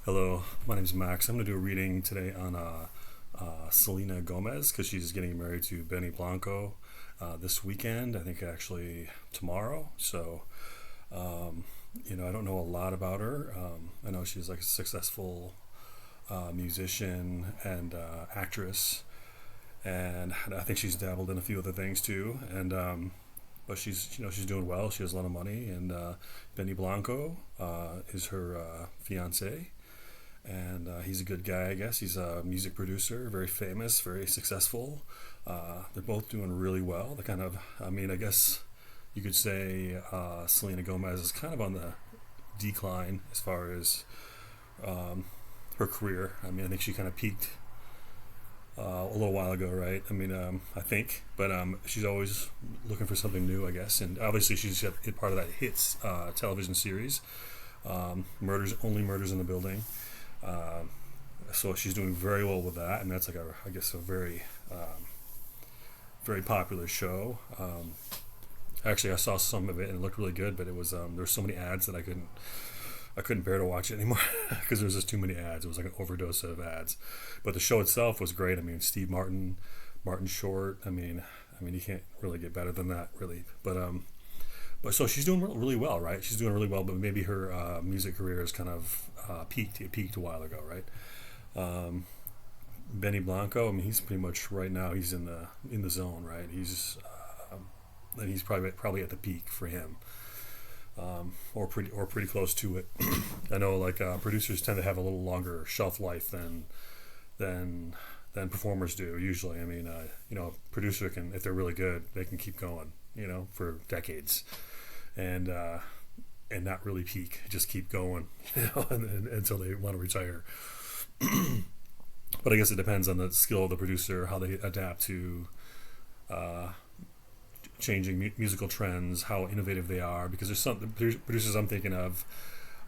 Hello, my name's Max. I'm going to do a reading today on Selena Gomez because she's getting married to Benny Blanco this weekend. I think actually tomorrow. I don't know a lot about her. I know she's like a successful musician and actress, and I think she's dabbled in a few other things too. But she's doing well. She has a lot of money, and Benny Blanco is her fiance, and he's a good guy, I guess. He's a music producer, very famous, very successful. They're both doing really well. I guess you could say Selena Gomez is kind of on the decline as far as her career. I mean, I think she kind of peaked a little while ago, right? I think, but she's always looking for something new, I guess. And obviously, she's part of that hits television series, Murders in the Building. Uh, so she's doing very well with that, and that's like I guess a very popular show. Actually, I saw some of it and it looked really good, but it was there were so many ads that I couldn't bear to watch it anymore because there was just too many ads. It was like an overdose of ads, but the show itself was great. I mean, Steve Martin, Martin Short. I mean, you can't really get better than that, really. But so she's doing really well, right? She's doing really well, but maybe her music career is kind of peaked. It peaked a while ago, right? Um, Benny Blanco. I mean, he's pretty much right now. He's in the zone, right? He's probably at the peak for him, or pretty close to it. I know, like producers tend to have a little longer shelf life than than performers do usually. I mean, producer can, if they're really good, they can keep going, for decades, and and not really peak, just keep going, until they want to retire. But I guess it depends on the skill of the producer, how they adapt to uh, changing musical trends, how innovative they are. Because there's some producers I'm thinking of,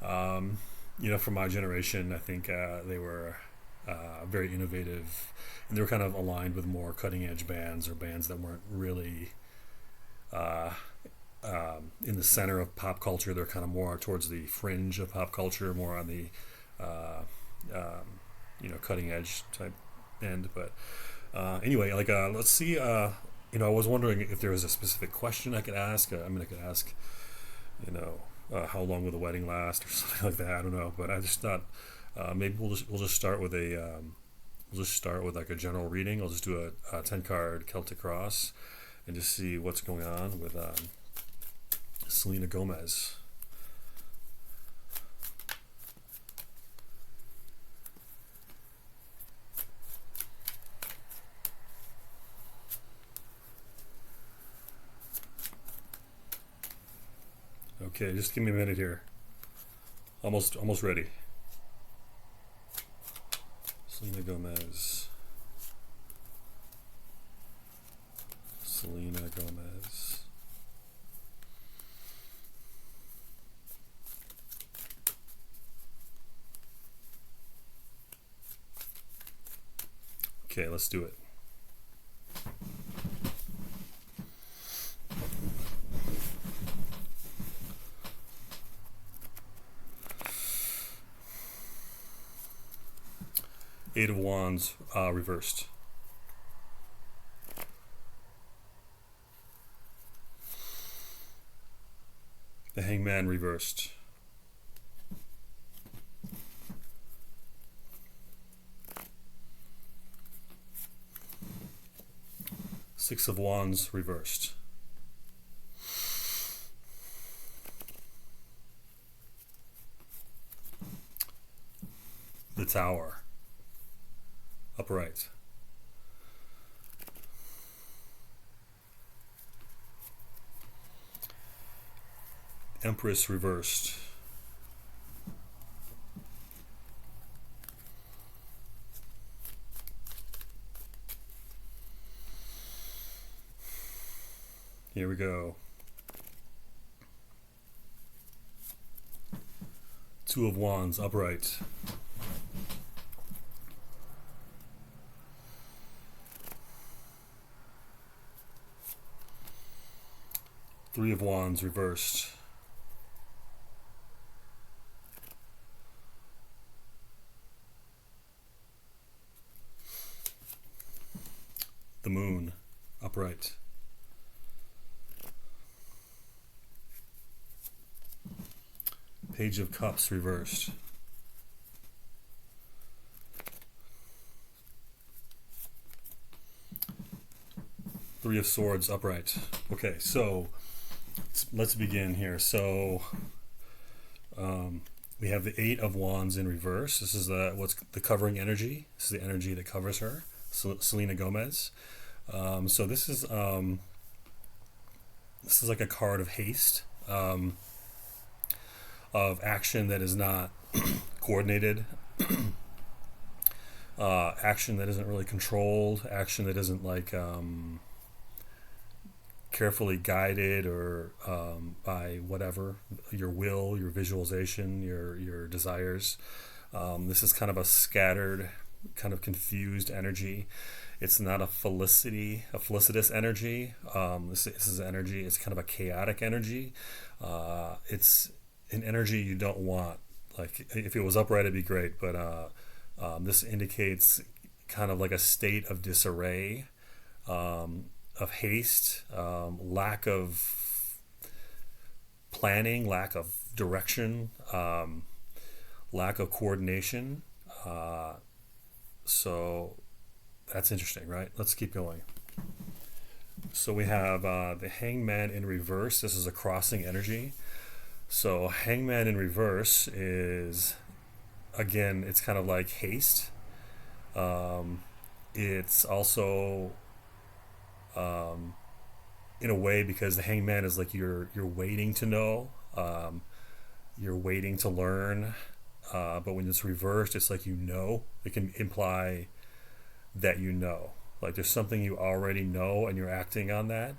from my generation. I think they were very innovative, and they were kind of aligned with more cutting edge bands or bands that weren't really uh, in the center of pop culture. They're kind of more towards the fringe of pop culture, more on the uh, cutting edge type end. But anyway, like let's see. I was wondering if there was a specific question I could ask. I could ask, how long will the wedding last, or something like that. I don't know, but I just thought maybe we'll just start with like a general reading. I'll just do a 10 card Celtic cross and just see what's going on with Selena Gomez. Okay, just give me a minute here. Almost ready. Selena Gomez. Selena Gomez. Okay, let's do it. Eight of Wands reversed. The Hangman reversed. Six of Wands reversed. The Tower upright. Empress reversed. Here we go. Two of Wands upright. Three of Wands reversed. the moon, upright. Page of Cups, reversed. Three of Swords, upright. Okay, so let's begin here. So we have the Eight of Wands in reverse. This is what's the covering energy. This is the energy that covers her, Selena Gomez. So this is like a card of haste, of action that is not coordinated, action that isn't really controlled, action that isn't like carefully guided or by whatever your will, your visualization, your desires. This is kind of a scattered, kind of confused energy. It's not a felicitous energy. This is energy. It's kind of a chaotic energy. It's an energy you don't want. Like if it was upright, it'd be great. But this indicates kind of like a state of disarray, of haste, lack of planning, lack of direction, lack of coordination. So that's interesting, right? Let's keep going. So we have the Hangman in reverse. This is a crossing energy. So Hangman in reverse is, again, it's kind of like haste. It's also in a way, because the Hangman is like you're waiting to know, you're waiting to learn, but when it's reversed, it's like it can imply that like there's something you already know and you're acting on that,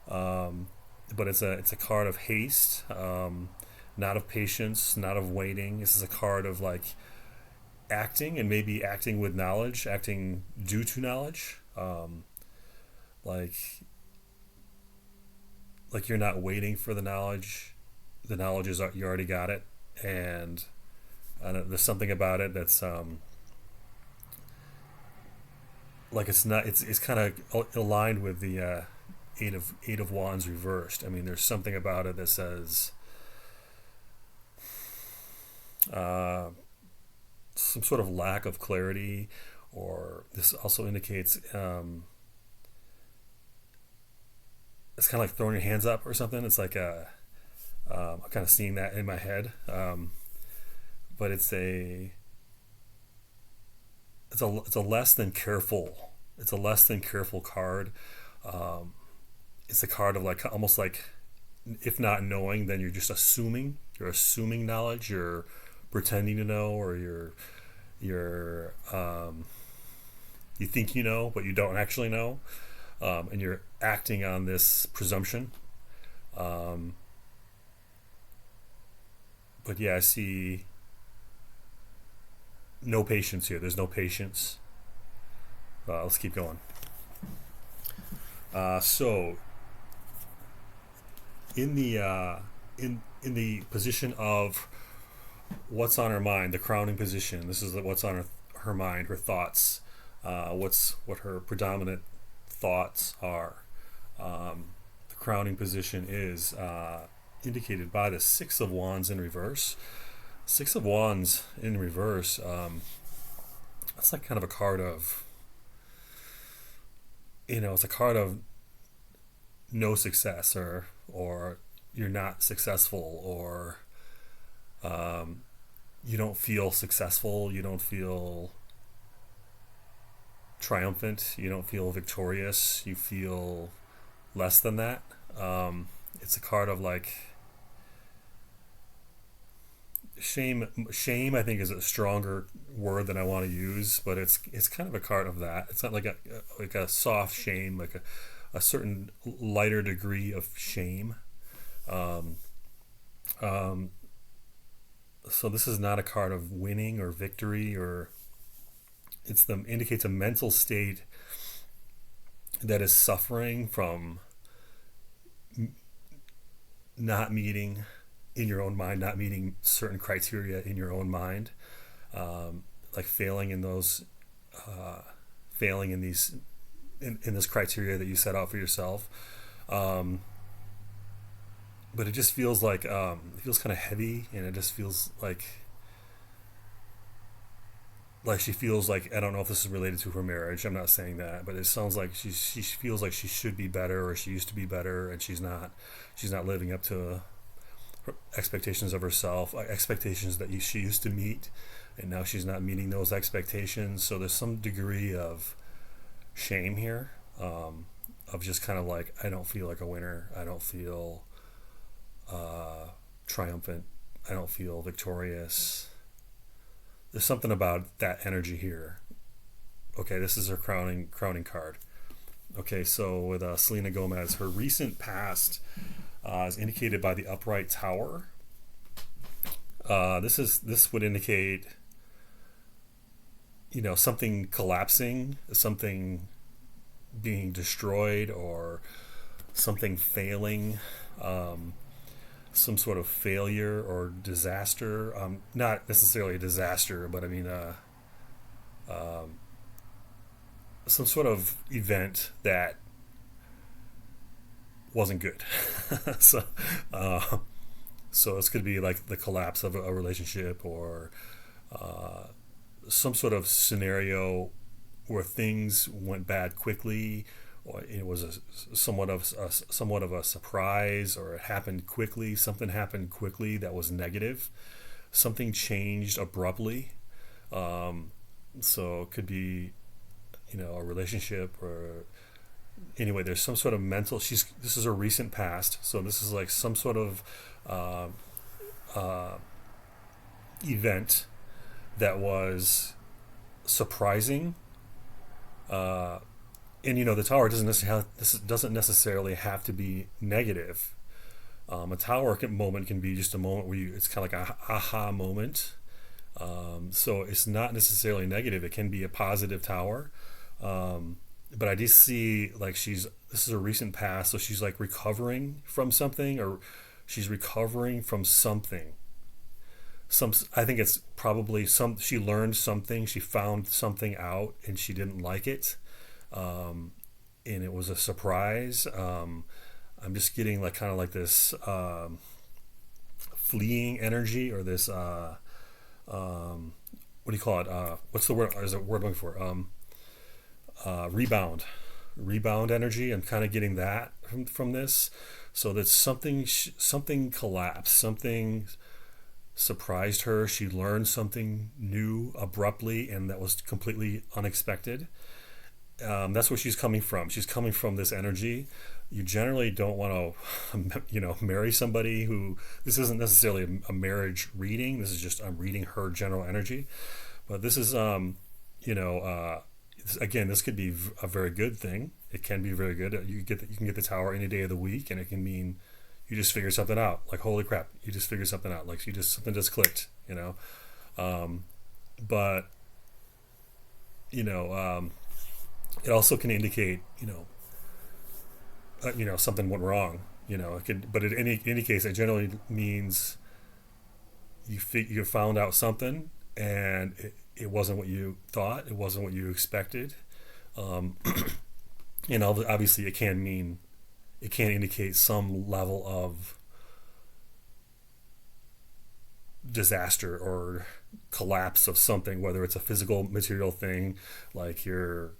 but it's a card of haste, not of patience, not of waiting. This is a card of like acting, and maybe acting with knowledge, acting due to knowledge. Like you're not waiting for the knowledge. The knowledge is, you already got it, and there's something about it that's like it's not. It's kind of aligned with the Eight of Wands reversed. I mean, there's something about it that says some sort of lack of clarity, or this also indicates it's kind of like throwing your hands up or something. It's like I'm kind of seeing that in my head, but it's a less than careful. It's a less than careful card. It's a card of like almost like, if not knowing, then you're just assuming. You're assuming knowledge. You're pretending to know, or you're you think you know, but you don't actually know, and you're acting on this presumption. But yeah, I see no patience here. There's no patience. Let's keep going. So in the position of what's on her mind, the crowning position. This is what's on her mind, her thoughts. What her predominant thoughts are. The crowning position is indicated by the Six of Wands in reverse. Six of Wands in reverse. That's like kind of a card of, it's a card of no success, or you're not successful, or you don't feel successful, you don't feel triumphant, you don't feel victorious, you feel less than that. It's a card of like shame. I think is a stronger word than I want to use, but it's kind of a card of that. It's not like a soft shame, like a certain lighter degree of shame. So this is not a card of winning or victory, or indicates a mental state that is suffering from not meeting in your own mind, not meeting certain criteria in your own mind, like failing in these in this criteria that you set out for yourself. Um, but it just feels like it feels kind of heavy, and it just feels like she feels like, I don't know if this is related to her marriage. I'm not saying that, but it sounds like she feels like she should be better, or she used to be better, and she's not. She's not living up to her expectations of herself, expectations that she used to meet, and now she's not meeting those expectations. So there's some degree of shame here, of just kind of like, I don't feel like a winner. I don't feel triumphant. I don't feel victorious. There's something about that energy here. Okay, this is her crowning card. Okay, so with Selena Gomez, her recent past is indicated by the upright tower. This would indicate, something collapsing, something being destroyed, or something failing, some sort of failure or disaster. Not necessarily a disaster, but I mean, um, some sort of event that wasn't good. so, uh, so this could be like the collapse of a relationship, or uh, some sort of scenario where things went bad quickly, or it was somewhat of a surprise, or it happened quickly. Something happened quickly that was negative. Something changed abruptly. Um, so it could be, a relationship, or anyway. There's some sort of mental. This is a recent past, so this is like some sort of uh, uh, event that was surprising. Uh, and the tower doesn't necessarily have to be negative. A tower moment can be just a moment where it's kind of like a aha moment. So it's not necessarily negative. It can be a positive tower. But I just see like this is a recent past, so she's like recovering from something, or she's recovering from something. I think it's probably she learned something, she found something out, and she didn't like it, um, and it was a surprise. I'm just getting like kind of like this fleeing energy, or this what do you call it? What's the word? Is it word I'm looking for? Rebound energy. I'm kind of getting that from this. So that something collapsed, something surprised her. She learned something new abruptly, and that was completely unexpected. That's where she's coming from. She's coming from this energy. You generally don't want to, marry somebody who. This isn't necessarily a marriage reading. This is just, I'm reading her general energy. But this is, again, this could be a very good thing. It can be very good. You can get the tower any day of the week, and it can mean you just figured something out. Like, holy crap, you just figured something out. Like, something just clicked. But it also can indicate something went wrong. It could, but in any case, it generally means you found out something, and it wasn't what you thought. It wasn't what you expected. Um, obviously, it can indicate some level of disaster or collapse of something, whether it's a physical material thing, like your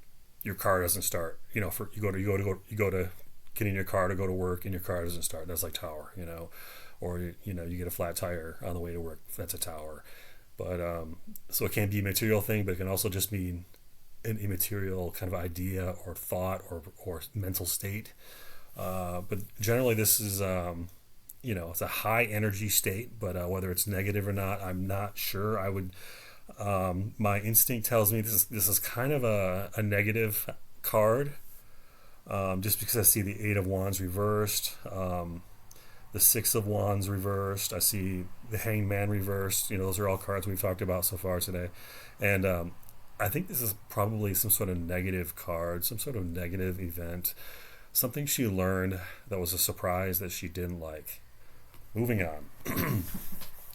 car doesn't start. You go to get in your car to go to work, and your car doesn't start. That's like tower. Or you get a flat tire on the way to work. That's a tower. But so it can be a material thing, but it can also just mean an immaterial kind of idea or thought or mental state. But generally, this is it's a high energy state. But whether it's negative or not, I'm not sure. I would. My instinct tells me this is kind of a negative card, just because I see the Eight of Wands reversed, the Six of Wands reversed. I see the Hanged Man reversed. Those are all cards we've talked about so far today, and I think this is probably some sort of negative card, some sort of negative event, something she learned that was a surprise that she didn't like. Moving on.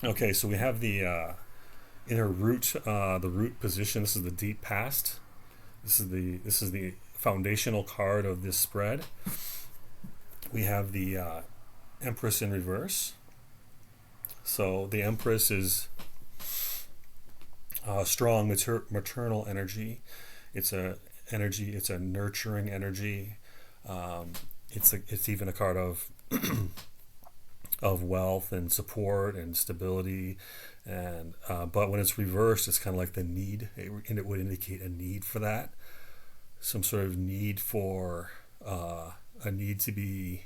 Okay, so we have the in her root, the root position. This is the deep past. This is the foundational card of this spread. We have the Empress in reverse. So the Empress is strong maternal energy. It's a energy. It's a nurturing energy. It's even a card of wealth and support and stability, and but when it's reversed, it's kind of like the need. It would indicate a need for that, some sort of need for a need to be.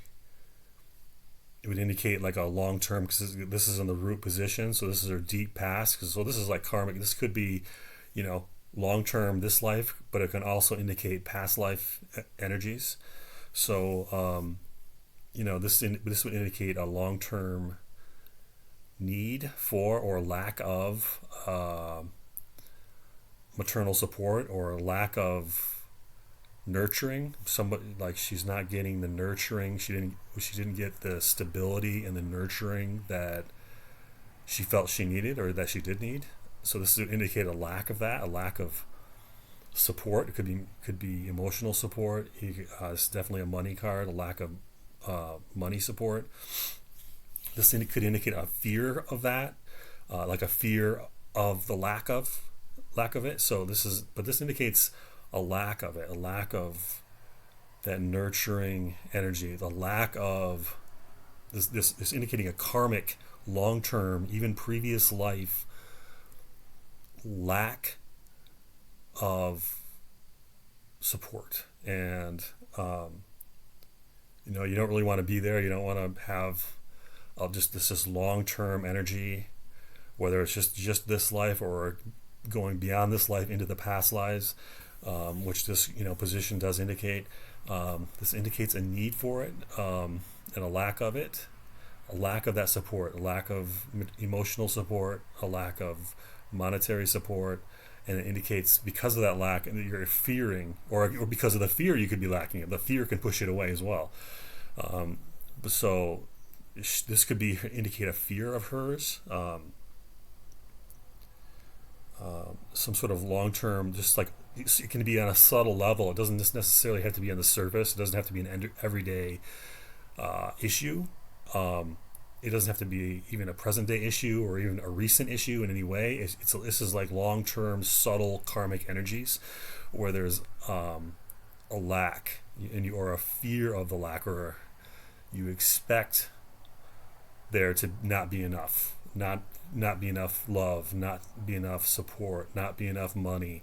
It would indicate like a long term, because this is in the root position, so this is our deep past. So this is like karmic. This could be, long term this life, but it can also indicate past life energies. So this would indicate a long term need for or lack of maternal support, or lack of nurturing. Somebody, like, she's not getting the nurturing. She didn't get the stability and the nurturing that she felt she needed, or that she did need. So this would indicate a lack of that, a lack of support. It could be emotional support. It's definitely a money card, a lack of money support. This could indicate a fear of that, like a fear of the lack of it. So this indicates a lack of it, a lack of that nurturing energy, the lack of this indicating a karmic, long term, even previous life lack of support. And you don't really want to be there. You don't want to have just this long term energy, whether it's just this life or going beyond this life into the past lives, which this position does indicate. This indicates a need for it, and a lack of it, a lack of that support, a lack of emotional support, a lack of monetary support. And it indicates, because of that lack, and that you're fearing, or because of the fear you could be lacking it. The fear can push it away as well. So this could indicate a fear of hers, some sort of long-term, just like, it can be on a subtle level. It doesn't just necessarily have to be on the surface. It doesn't have to be an everyday issue. It doesn't have to be even a present day issue or even a recent issue in any way. This is like long-term, subtle karmic energies where there's a lack, or a fear of the lack, or you expect there to not be enough, not be enough love, not be enough support, not be enough money.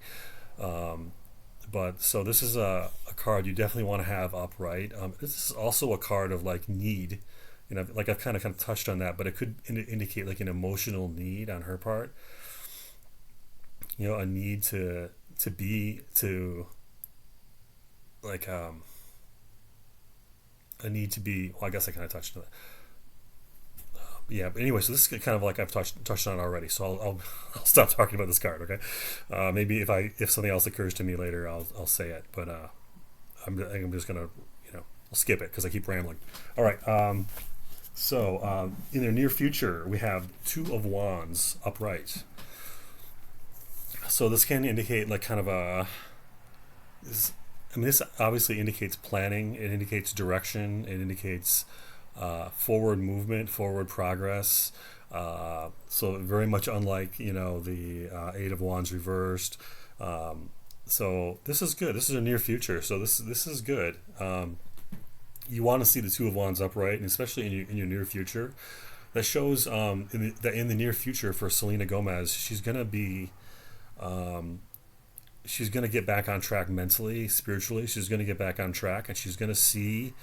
But so this is a card you definitely want to have upright. This is also a card of like need. Like I've kind of touched on that, but it could indicate like an emotional need on her part. A need to like a need to be. Well, I guess I kind of touched on that. Yeah, but anyway, so this is kind of like I've touched on it already. So I'll stop talking about this card. Okay, maybe if something else occurs to me later, I'll say it. But I'm just gonna I'll skip it because I keep rambling. All right. So in the near future, we have Two of Wands upright. So this can indicate like kind of this obviously indicates planning. It indicates direction. It indicates forward movement, forward progress. So very much unlike the Eight of Wands reversed. So this is good. This is a near future. So this is good. You want to see the Two of Wands upright, and especially in your near future. That shows in the near future for Selena Gomez, she's gonna get back on track mentally, spiritually. She's gonna get back on track, and she's gonna see.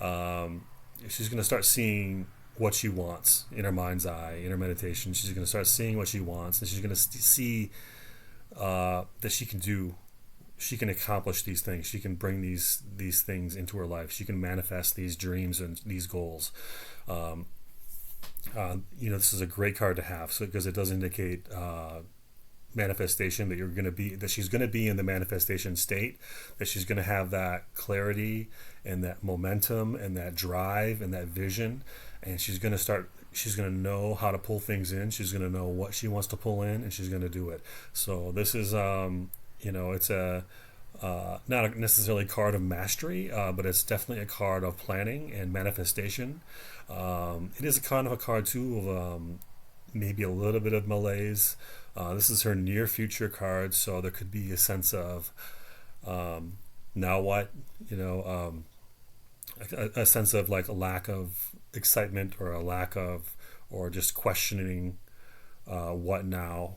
She's gonna start seeing what she wants in her mind's eye, in her meditation. She's gonna start seeing what she wants, and she's gonna see that she can do. She can accomplish these things. She can bring these things into her life. She can manifest these dreams and these goals. This is a great card to have, because it does indicate manifestation, that she's going to be in the manifestation state, that she's going to have that clarity and that momentum and that drive and that vision, and she's going to know how to pull things in. She's going to know what she wants to pull in, and she's going to do it. So this is it's not necessarily a card of mastery, but it's definitely a card of planning and manifestation. It is a kind of a card too of maybe a little bit of malaise. This is her near future card, so there could be a sense of now what, you know, a sense of like a lack of excitement or a lack of, or just questioning what now.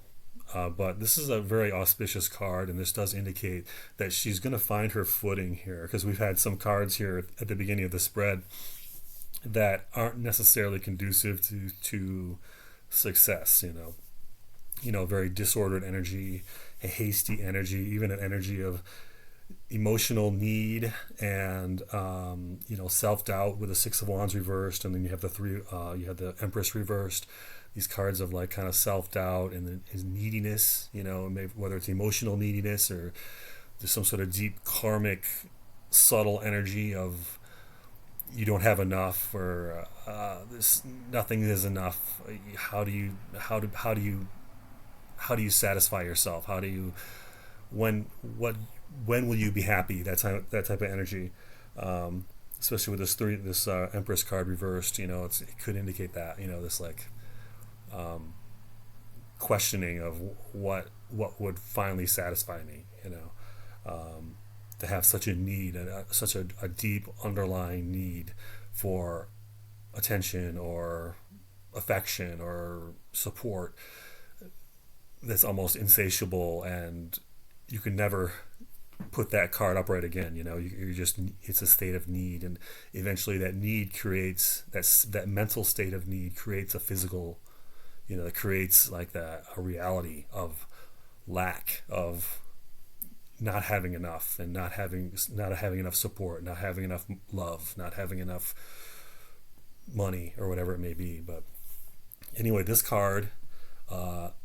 But this is a very auspicious card, and this does indicate that she's going to find her footing here because we've had some cards here at the beginning of the spread that aren't necessarily conducive to success. Very disordered energy, a hasty energy, even an energy of emotional need and self-doubt with the Six of Wands reversed, and then you have you have the Empress reversed. These cards of like kind of self-doubt and then his neediness, maybe whether it's emotional neediness or there's some sort of deep karmic subtle energy of you don't have enough, or this nothing is enough. How do you satisfy yourself? How do you when what when will you be happy? That type of energy, especially with this Empress card reversed. It could indicate that this like questioning of what would finally satisfy me. To have such a need and such a deep underlying need for attention or affection or support that's almost insatiable, and you can never put that card upright again. You're just, it's a state of need, and eventually that need creates that mental state of need creates a physical, it creates like a reality of lack, of not having enough, and not having enough support, not having enough love, not having enough money, or whatever it may be. But anyway, this card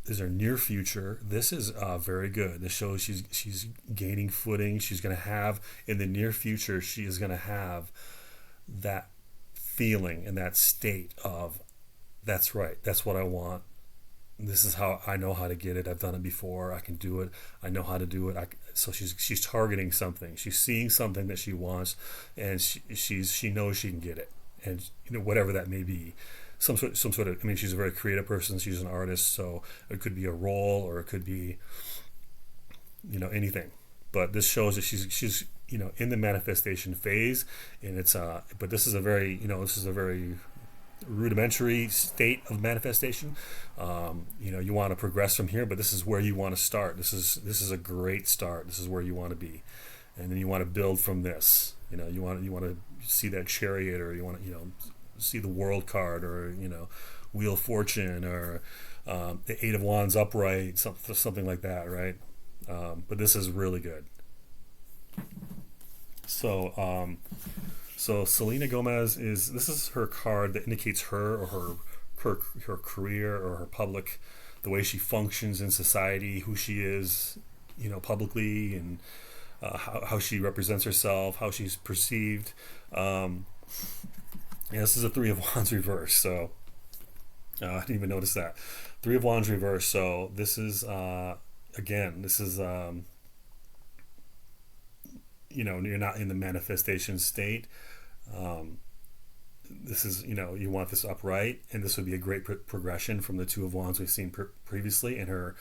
is her near future. This is very good. This shows she's gaining footing. She's going to have in the near future. She is going to have that feeling and that state of, that's right. That's what I want. This is how I know how to get it. I've done it before. I can do it. I know how to do it. So she's targeting something. She's seeing something that she wants, and she knows she can get it. And whatever that may be, some sort of. I mean, she's a very creative person. She's an artist, so it could be a role, or it could be, anything. But this shows that she's in the manifestation phase, and it's But this is a very rudimentary state of manifestation. You want to progress from here, but this is where you want to start. This is a great start. This is where you want to be, and then you want to build from this. You want to see that chariot, or you want to see the world card, or Wheel of Fortune, or the Eight of Wands upright, something like that, right? But this is really good. So Selena Gomez this is her card that indicates her, or her career, or her public, the way she functions in society, who she is, publicly, and how she represents herself, how she's perceived. This is a Three of Wands reverse, so I didn't even notice that. Three of Wands reverse. So this is you're not in the manifestation state. This is, you want this upright, and this would be a great progression from the Two of Wands we've seen previously in her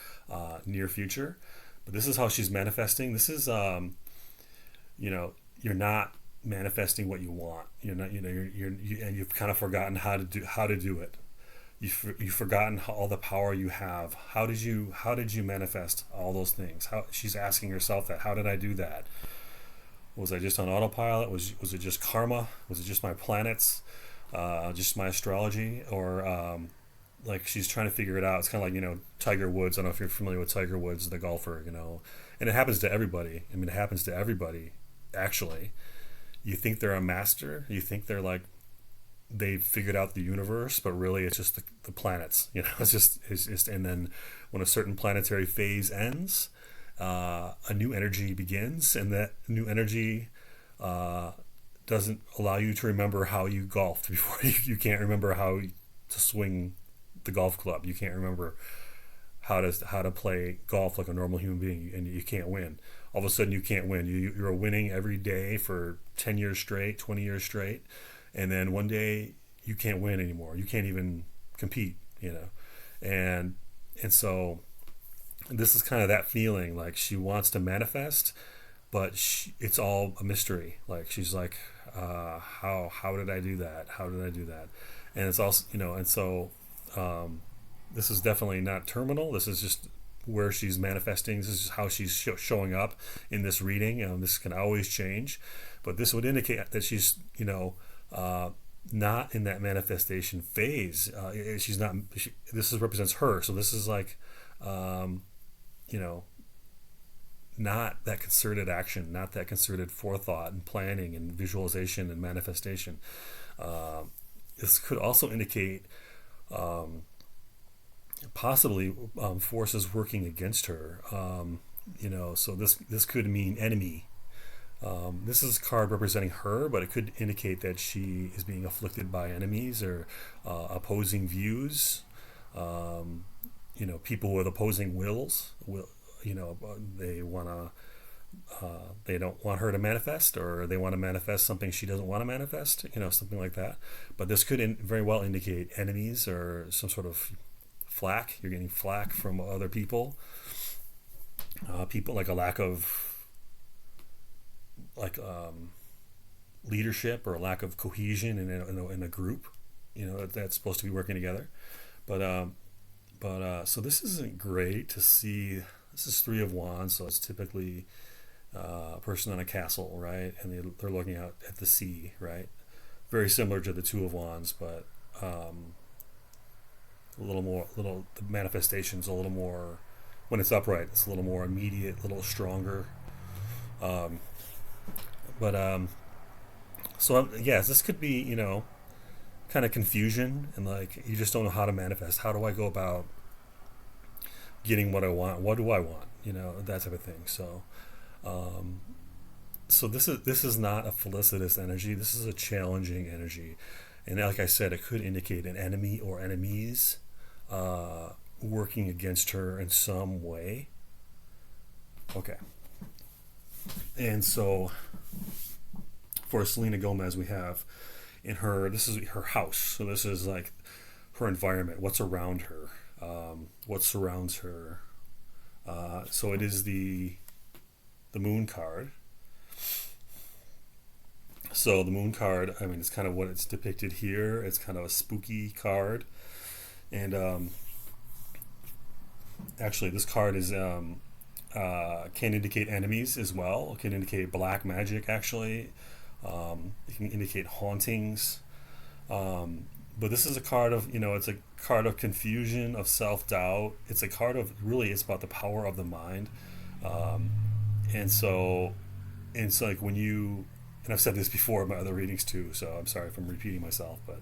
near future. But this is how she's manifesting. This is, you're not manifesting what you want. You're not, and you've kind of forgotten how to do it. You've forgotten all the power you have. How did you manifest all those things? She's asking herself that. How did I do that? Was I just on autopilot? Was it just karma? Was it just my planets? Just my astrology? Or like she's trying to figure it out. It's kind of like, Tiger Woods. I don't know if you're familiar with Tiger Woods, the golfer, and it happens to everybody. I mean, it happens to everybody, actually. You think they're a master. You think they're like, they've figured out the universe, but really it's just the planets. It's just, and then when a certain planetary phase ends, a new energy begins, and that new energy doesn't allow you to remember how you golfed before. You can't remember how to swing the golf club. You can't remember how to play golf like a normal human being, and you can't win. All of a sudden, you can't win. You're winning every day for 10 years straight, 20 years straight, and then one day you can't win anymore. You can't even compete. And so this is kind of that feeling, like she wants to manifest, but it's all a mystery. Like she's like, how did I do that? How did I do that? And it's also, and so this is definitely not terminal. This is just where she's manifesting. This is just how she's showing up in this reading. This can always change, but this would indicate that she's, not in that manifestation phase. She's not. This represents her. So this is like, you know, not that concerted action, not that concerted forethought and planning and visualization and manifestation. This could also indicate possibly forces working against her. So this could mean enemy. This is a card representing her, but it could indicate that she is being afflicted by enemies or opposing views. People with opposing wills. They want to. They don't want her to manifest, or they want to manifest something she doesn't want to manifest. Something like that. But this could very well indicate enemies or some sort of flack. You're getting flack from other people. People like a lack of leadership or a lack of cohesion in a group. That's supposed to be working together. But so this isn't great to see. This is Three of Wands, so it's typically a person on a castle, right? And they're looking out at the sea, right? Very similar to the Two of Wands, but the manifestation's a little more, when it's upright, it's a little more immediate, a little stronger. So yes, this could be, kind of confusion, and like you just don't know how to manifest. How do I go about getting what I want? What do I want? That type of thing. So this is not a felicitous energy. This is a challenging energy, and like I said, it could indicate an enemy or enemies working against her in some way. Okay, and so for Selena Gomez, we have in her, this is her house. So this is like her environment, what's around her, what surrounds her. So it is the Moon card. So the Moon card, it's kind of what it's depicted here. It's kind of a spooky card, and actually this card is can indicate enemies as well. It can indicate black magic, actually. It can indicate hauntings. But this is a card of, it's a card of confusion, of self-doubt. It's a card of, really, it's about the power of the mind. And so like when you, and I've said this before in my other readings too, so I'm sorry if I'm repeating myself, but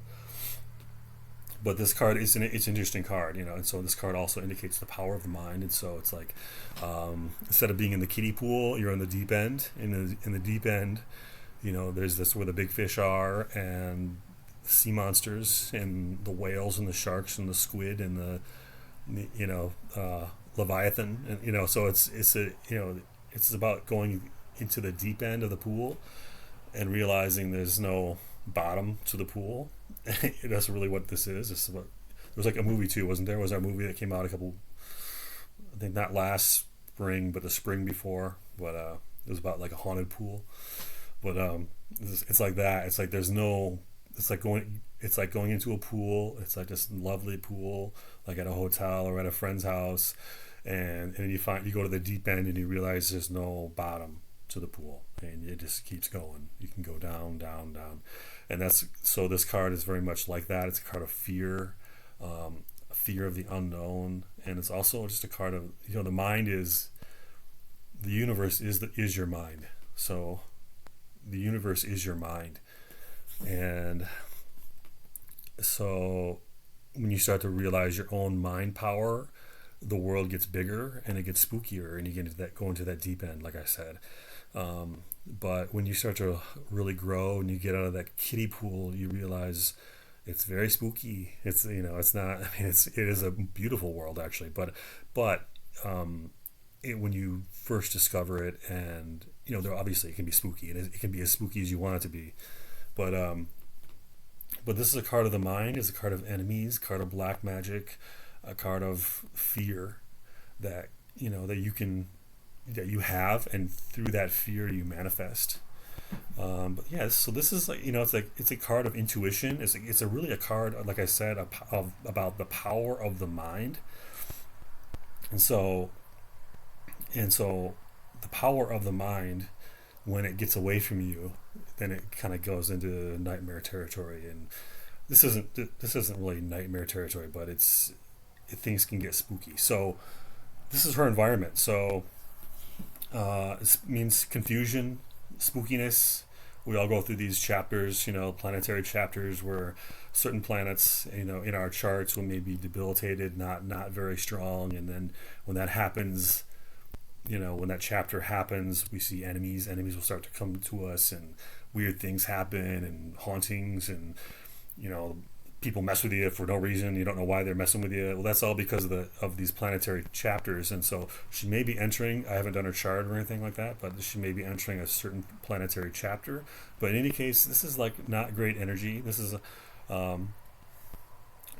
this card it's an interesting card, and so this card also indicates the power of the mind. And so it's like, instead of being in the kiddie pool, you're in the deep end. In the deep end, there's this where the big fish are, and the sea monsters, and the whales, and the sharks, and the squid, and the Leviathan, and so it's about going into the deep end of the pool and realizing there's no bottom to the pool. That's really what this is. It's about, there was like a movie too, wasn't there? Was there a movie that came out I think not last spring, but the spring before, but it was about like a haunted pool. But it's like that. It's like there's no. It's like going into a pool. It's like this lovely pool, like at a hotel or at a friend's house, and you go to the deep end and you realize there's no bottom to the pool, and it just keeps going. You can go down, down, down, and so this card is very much like that. It's a card of fear, fear of the unknown, and it's also just a card of, the mind is, the universe is your mind. So the universe is your mind. And so when you start to realize your own mind power, the world gets bigger and it gets spookier, and you go into that deep end, like I said. But when you start to really grow and you get out of that kiddie pool, you realize It's very spooky. It's it's not. I mean, it is a beautiful world actually, but when you first discover it, and there obviously it can be spooky, and it can be as spooky as you want it to be. But this is a card of the mind. It's a card of enemies, card of black magic, a card of fear that that you have, and through that fear you manifest. But yeah, so this is like it's a card of intuition. It's a really a card, like I said, about the power of the mind. And so the power of the mind, when it gets away from you, then it kind of goes into nightmare territory. And this isn't really nightmare territory, but things can get spooky. So this is her environment. So it means confusion, spookiness. We all go through these chapters, planetary chapters, where certain planets, in our charts will maybe debilitated, not very strong, and then when that happens, when that chapter happens, we see enemies. Enemies will start to come to us, and weird things happen, and hauntings, and you know people mess with you for no reason. You don't know why they're messing with you. Well, that's all because of these planetary chapters. And so she may be entering. I haven't done her chart or anything like that, but she may be entering a certain planetary chapter. But in any case, this is like not great energy. This is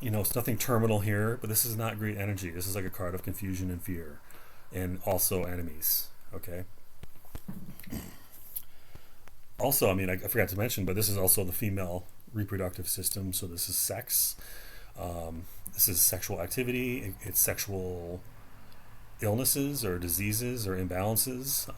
it's nothing terminal here, but this is not great energy. This is like a card of confusion and fear, and also enemies. Okay. Also, I mean, I forgot to mention, but this is also the female reproductive system. So this is sex. This is sexual activity. It's sexual illnesses or diseases or imbalances,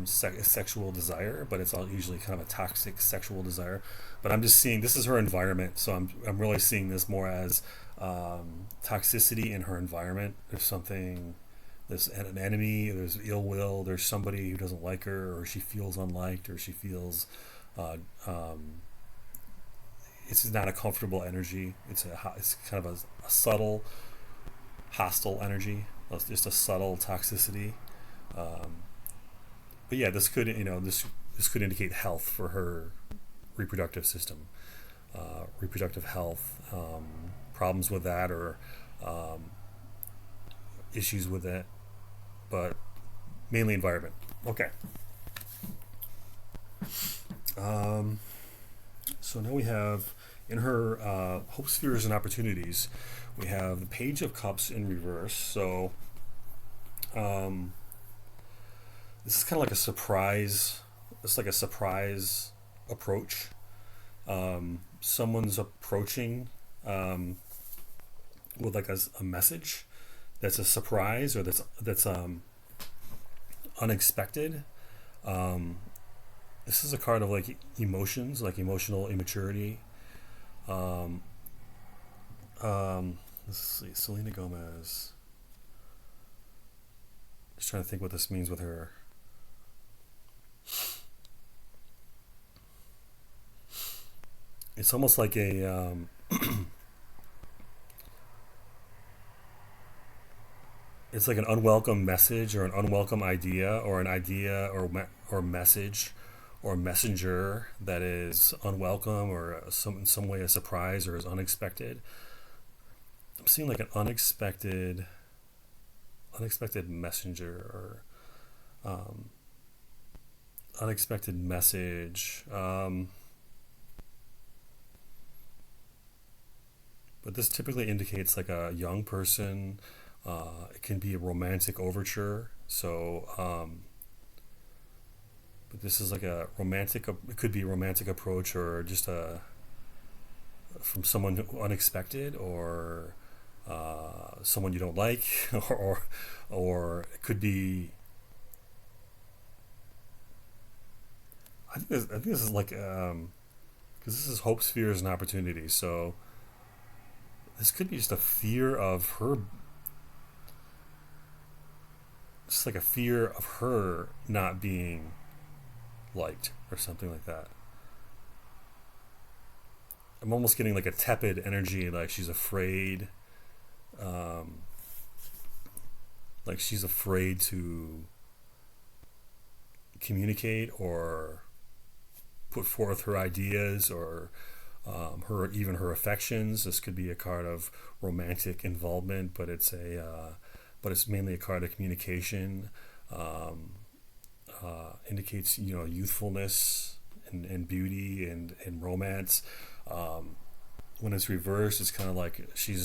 sexual desire, but it's all usually kind of a toxic sexual desire. But I'm just seeing this is her environment, so I'm really seeing this more as toxicity in her environment. There's something, there's an enemy, there's ill will, there's somebody who doesn't like her, or she feels unliked, or she feels uh, um, it's not a comfortable energy. It's kind of a subtle hostile energy. It's just a subtle toxicity. Um, but yeah, this could indicate health for her reproductive system, reproductive health, problems with that, or um, issues with it, but mainly environment. Okay. Um, so now we have in her hope spheres and opportunities, we have the Page of Cups in reverse. So um, this is kind of like a surprise. It's like a surprise approach. Someone's approaching with like a message that's a surprise, or that's unexpected. Um, this is a card of like emotions, like emotional immaturity. Um, let's see, Selena Gomez. Just trying to think what this means with her. It's almost like it's like an unwelcome message, or an unwelcome idea, or an idea, or message, or messenger that is unwelcome, or in some way a surprise, or is unexpected. I'm seeing like an unexpected messenger, or unexpected message. But this typically indicates like a young person. It can be a romantic overture. So, but this is like a romantic. It could be a romantic approach, or just a from someone unexpected, or someone you don't like, or it could be. I think this is like because this is hopes, fears, and opportunities. So this could be just a fear of her, just like a fear of her not being liked, or something like that. I'm almost getting like a tepid energy, like she's afraid, um, like she's afraid to communicate, or put forth her ideas, or her even her affections. This could be a card of romantic involvement, but it's mainly a card of communication. Um, Indicates youthfulness and beauty and romance. Um, when it's reversed, it's kind of like she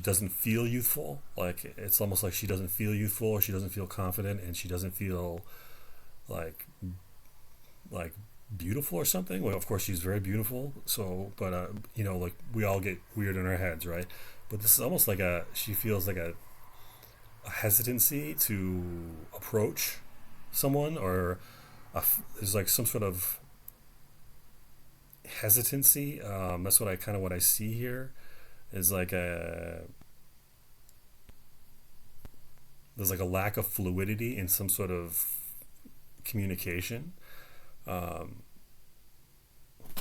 doesn't feel youthful. Like it's almost like she doesn't feel youthful, or she doesn't feel confident, and she doesn't feel like like beautiful or something. Well, of course she's very beautiful. So, but like we all get weird in our heads, right? But this is almost like she feels like a hesitancy to approach someone, or there's like some sort of hesitancy. That's what I see here is like there's like a lack of fluidity in some sort of communication. Um,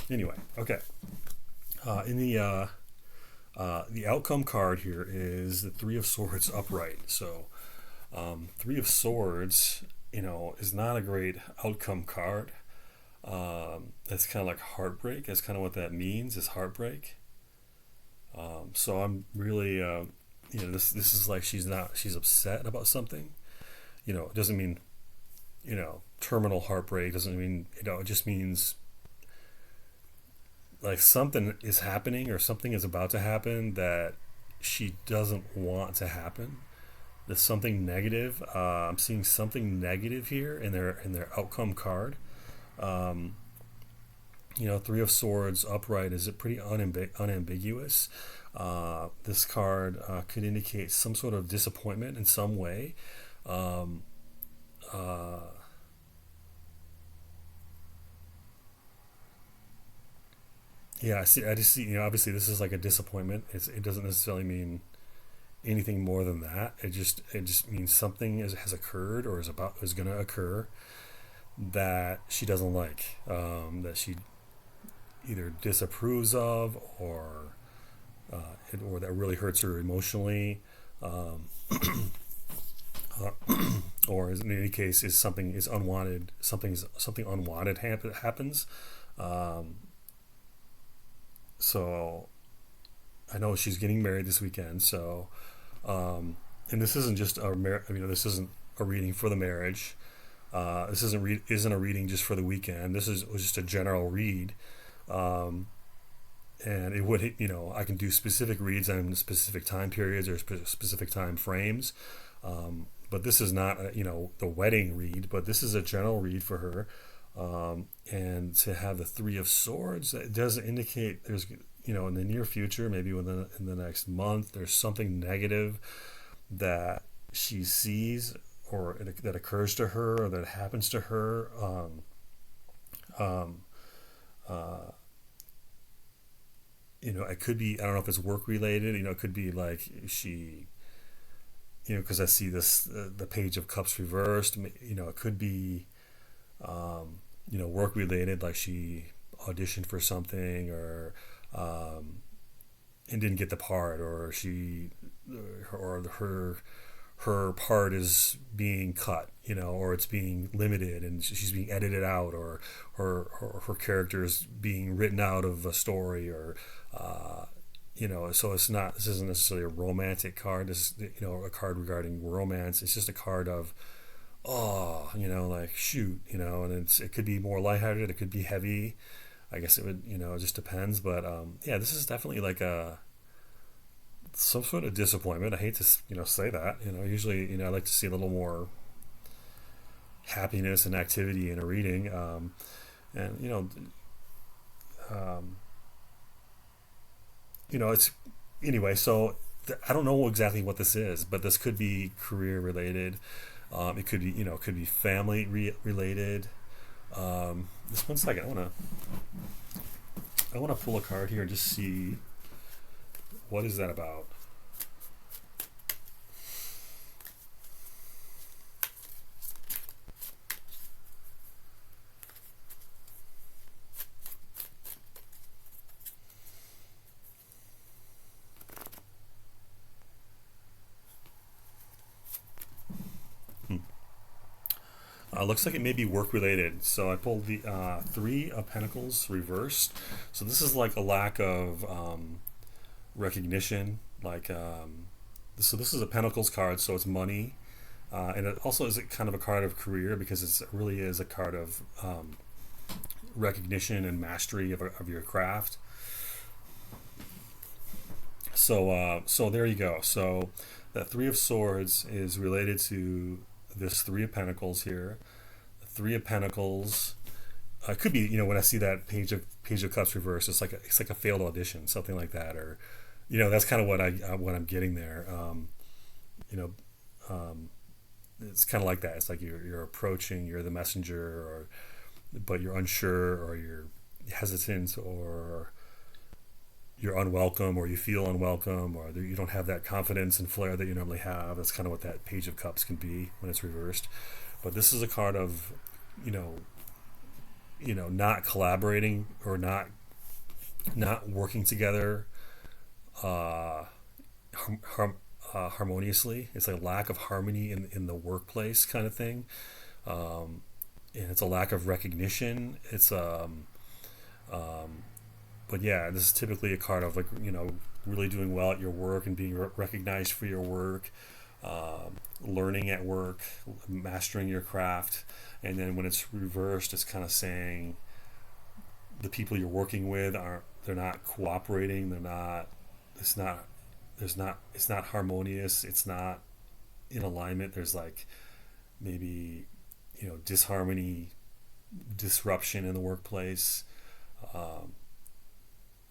anyway, okay. In the outcome card here is the Three of Swords upright. So Three of Swords, is not a great outcome card. That's kind of like heartbreak. That's kind of what that means, is heartbreak. So I'm really, this is like she's upset about something. It doesn't mean, terminal heartbreak. Doesn't mean, it just means like something is happening or something is about to happen that she doesn't want to happen. There's something negative. I'm seeing something negative here in their outcome card. Um, Three of Swords upright is pretty unambiguous. This card could indicate some sort of disappointment in some way. Um, uh, yeah, I see. I just see. Obviously, this is like a disappointment. It doesn't necessarily mean anything more than that. It just means something has occurred or is going to occur that she doesn't like. That she either disapproves of, or that really hurts her emotionally, um, uh, or in any case is something is unwanted. Something unwanted happens. Um, so I know she's getting married this weekend. So and this isn't just this isn't a reading for the marriage. This isn't a reading just for the weekend. This is was just a general read. Um, and it would I can do specific reads on specific time periods or specific time frames, but this is not the wedding read, but this is a general read for her. And to have the Three of Swords, that does indicate there's in the near future, maybe within in the next month, there's something negative that she sees, or that occurs to her, or that happens to her. Um, uh, it could be, I don't know if it's work related. It could be like she, because I see this the Page of Cups reversed. It could be work related, like she auditioned for something, or and didn't get the part, or her part is being cut, or it's being limited and she's being edited out, or her character is being written out of a story, or so this isn't necessarily a romantic card. This is a card regarding romance. It's just a card of, oh, like shoot, and it could be more lighthearted, it could be heavy. I guess it would, it just depends. But yeah, this is definitely like some sort of disappointment. I hate to say that. Usually I like to see a little more happiness and activity in a reading. And um, it's anyway. So I don't know exactly what this is, but this could be career related. It could be family related. Just one second. I wanna pull a card here and just see what is that about. Hmm. Looks like it may be work related. So I pulled the Three of Pentacles reversed. So this is like a lack of recognition. So this is a Pentacles card, so it's money. And it also is a kind of a card of career because it really is a card of recognition and mastery of your craft. So there you go. So that Three of Swords is related to this Three of Pentacles here. The Three of Pentacles. It could be, when I see that Page of Cups reverse, it's like a failed audition, something like that, or that's kind of what I'm getting there. You know, it's kind of like that. It's like you're approaching, you're the messenger, but you're unsure, or you're hesitant, or you're unwelcome, or you feel unwelcome, or you don't have that confidence and flair that you normally have. That's kind of what that Page of Cups can be when it's reversed. But this is a card of, not collaborating, or not working together harmoniously. It's a lack of harmony in the workplace kind of thing. And it's a lack of recognition. But yeah, this is typically a card of really doing well at your work and being recognized for your work, learning at work, mastering your craft. And then when it's reversed, it's kind of saying the people you're working with they're not cooperating. It's not harmonious. It's not in alignment. There's maybe disharmony, disruption in the workplace.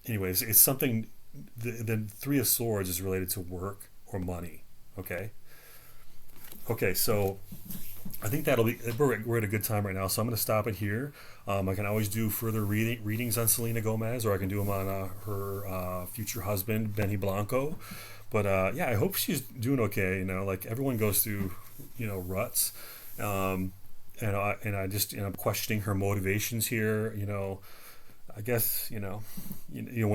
Anyways, it's something. The Three of Swords is related to work or money. Okay, so I think we're at a good time right now, so I'm going to stop it here. I can always do further readings on Selena Gomez, or I can do them on her future husband, Benny Blanco. But yeah, I hope she's doing okay. Everyone goes through ruts, and I'm questioning her motivations here. I guess when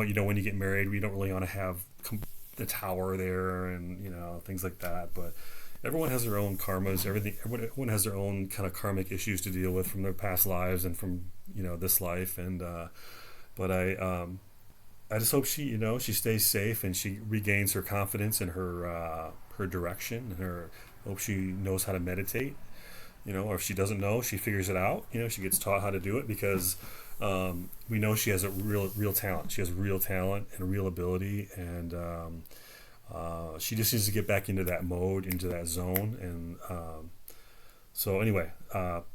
you get married, we don't really want to have the tower there and things like that. But everyone has their own karmas. Everyone has their own kind of karmic issues to deal with from their past lives and from this life. And but I just hope she stays safe and she regains her confidence and her direction. Hope she knows how to meditate. Or if she doesn't know, she figures it out. She gets taught how to do it, because we know she has a real talent. She has real talent and real ability, and she just needs to get back into that mode, into that zone. And so anyway,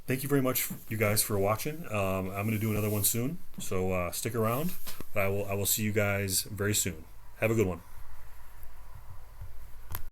thank you very much, you guys, for watching. I'm going to do another one soon, so stick around. I will see you guys very soon. Have a good one.